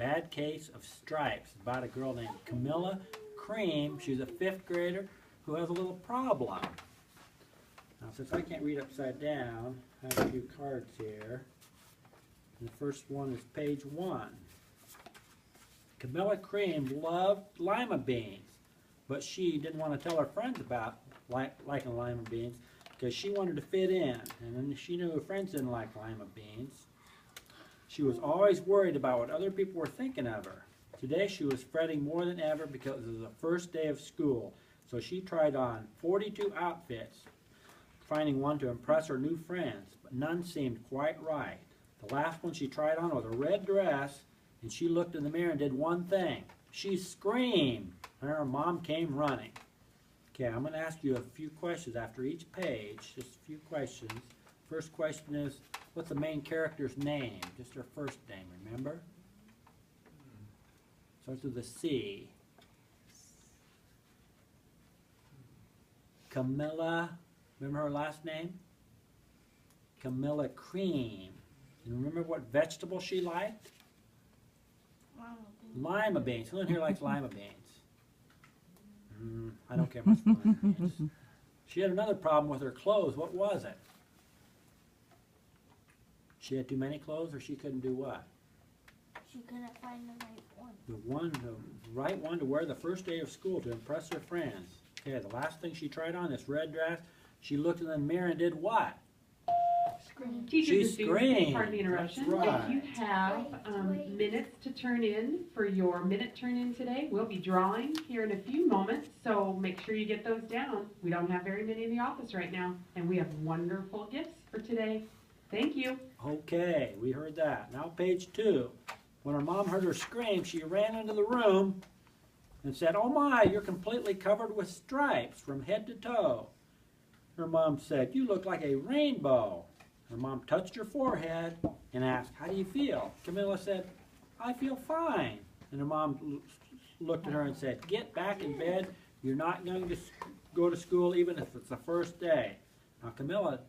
Bad Case of Stripes. It's about a girl named Camilla Cream. She's a 5th grader who has a little problem. Now, since I can't read upside down, I have a few cards here. And the first one is page 1. Camilla Cream loved lima beans, but she didn't want to tell her friends about liking lima beans because she wanted to fit in, and then she knew her friends didn't like lima beans. She was always worried about what other people were thinking of her. Today she was fretting more than ever because it was the first day of school, so she tried on 42 outfits, finding one to impress her new friends, but none seemed quite right. The last one she tried on was a red dress, and she looked in the mirror and did one thing. She screamed, and her mom came running. Okay, I'm going to ask you a few questions after each page, just a few questions. First question is, what's the main character's name? Just her first name, remember? Starts with a C. Camilla, remember her last name? Camilla Cream. And remember what vegetable she liked? Lima beans. Who in here likes lima beans? I don't care much for lima beans. She had another problem with her clothes. What was it? She had too many clothes, or she couldn't do what? She couldn't find the right one. The right one to wear the first day of school to impress her friends. Okay, the last thing she tried on, this red dress, she looked in the mirror and did what? Scream. Teachers and screamed. students, pardon the interruption. That's right. If you have minutes to turn in for your minute turn in today, we'll be drawing here in a few moments, so make sure you get those down. We don't have very many in the office right now, and we have wonderful gifts for today. Thank you. Okay, we heard that. Now page 2. When her mom heard her scream, she ran into the room and said, "Oh my, you're completely covered with stripes from head to toe." Her mom said, "You look like a rainbow." Her mom touched her forehead and asked, "How do you feel?" Camilla said, "I feel fine." And her mom looked at her and said, "Get back in bed. You're not going to go to school even if it's the first day." Now Camilla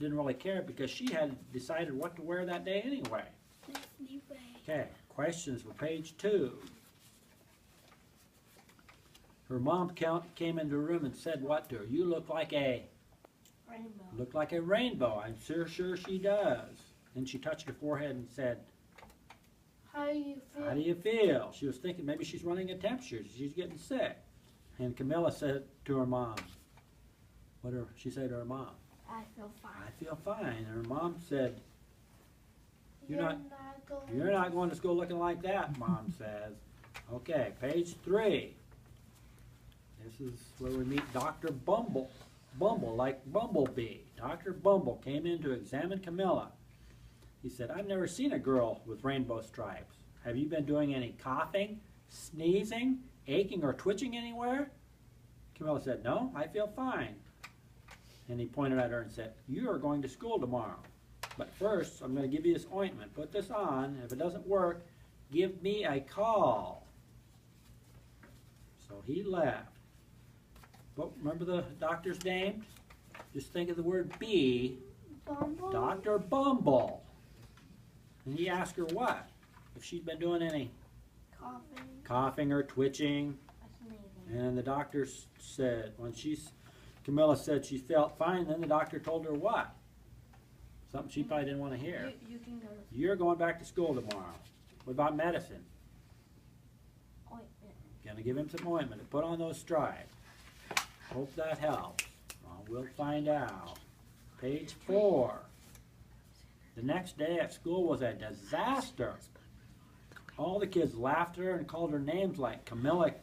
didn't really care because she had decided what to wear that day anyway. Okay, questions for page 2. Her mom came into the room and said what to her? "You look like a Rainbow. look like a rainbow." I'm sure she does. Then she touched her forehead and said, How do you feel? "How do you feel?" She was thinking maybe she's running a temperature. She's getting sick. And Camilla said to her mom, what did she say to her mom? I feel fine. "I feel fine." And her mom said, You're not going going to school looking like that," Mom says. Okay, page 3. This is where we meet Dr. Bumble, like Bumblebee. Dr. Bumble came in to examine Camilla. He said, "I've never seen a girl with rainbow stripes. Have you been doing any coughing, sneezing, aching, or twitching anywhere?" Camilla said, "No, I feel fine." And he pointed at her and said, "You are going to school tomorrow. But first, I'm going to give you this ointment. Put this on. If it doesn't work, give me a call." So he left. But remember the doctor's name? Just think of the word B. Bumble? Dr. Bumble. And he asked her what? If she'd been doing any coughing or twitching. And the doctor said, Camilla said she felt fine, then the doctor told her what? Something she probably didn't want to hear. You can go to "You're going back to school tomorrow." What about medicine? ointment. Gonna give him some ointment to put on those stripes. Hope that helps. Well, we'll find out. Page 4. The next day at school was a disaster. All the kids laughed at her and called her names like Camilla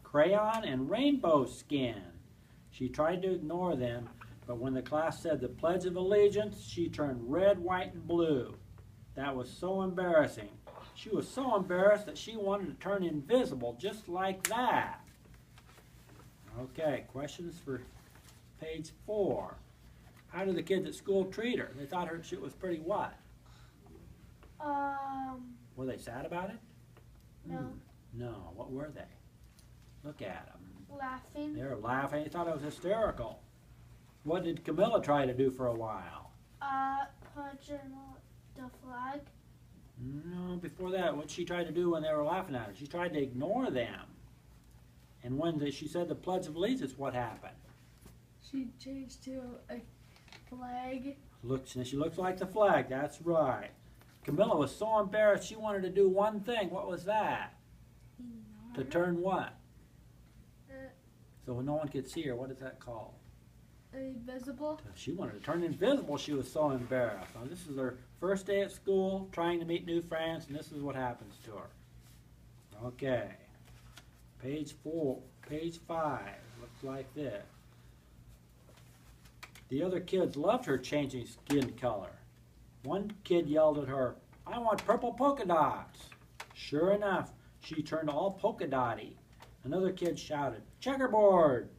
Crayon and Rainbow Skin. She tried to ignore them, but when the class said the Pledge of Allegiance, she turned red, white, and blue. That was so embarrassing. She was so embarrassed that she wanted to turn invisible just like that. Okay, questions for page 4. How did the kids at school treat her? They thought her shit was pretty what? Were they sad about it? No. No, what were they? Look at them. Laughing. They were laughing. They thought it was hysterical. What did Camilla try to do for a while? Punch in the flag. No, before that, what she tried to do when they were laughing at her, she tried to ignore them. And when she said the Pledge of Allegiance, what happened? She changed to a flag. She looks like the flag, that's right. Camilla was so embarrassed she wanted to do one thing. What was that? To turn what? So no one could see her. What is that called? Invisible. She wanted to turn invisible. She was so embarrassed. Now, this is her first day at school, trying to meet new friends, and this is what happens to her. Okay. Page 5 looks like this. The other kids loved her changing skin color. One kid yelled at her, "I want purple polka dots." Sure enough, she turned all polka dotty. Another kid shouted, "Checkerboard!"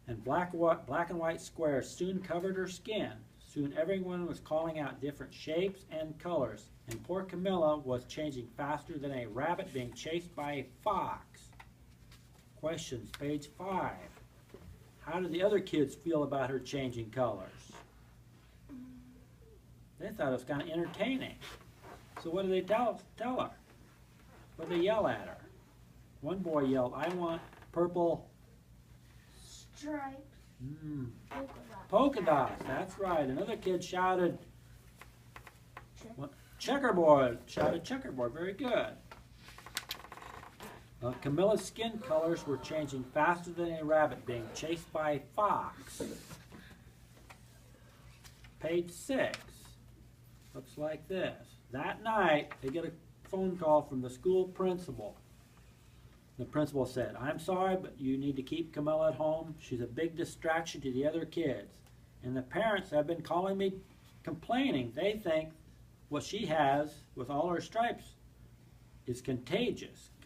And black and white squares soon covered her skin. Soon everyone was calling out different shapes and colors, and poor Camilla was changing faster than a rabbit being chased by a fox. Questions, page 5. How did the other kids feel about her changing colors? They thought it was kind of entertaining. So what did they tell her? What did they yell at her? One boy yelled, "I want purple Stripes. polka dots." That's right. Another kid shouted, "Checkerboard!" Shouted checkerboard. Very good. Camilla's skin colors were changing faster than a rabbit being chased by a fox. Page 6 looks like this. That night, they get a phone call from the school principal. The principal said, "I'm sorry, but you need to keep Camilla at home. She's a big distraction to the other kids. And the parents have been calling me complaining. They think what she has with all her stripes is contagious."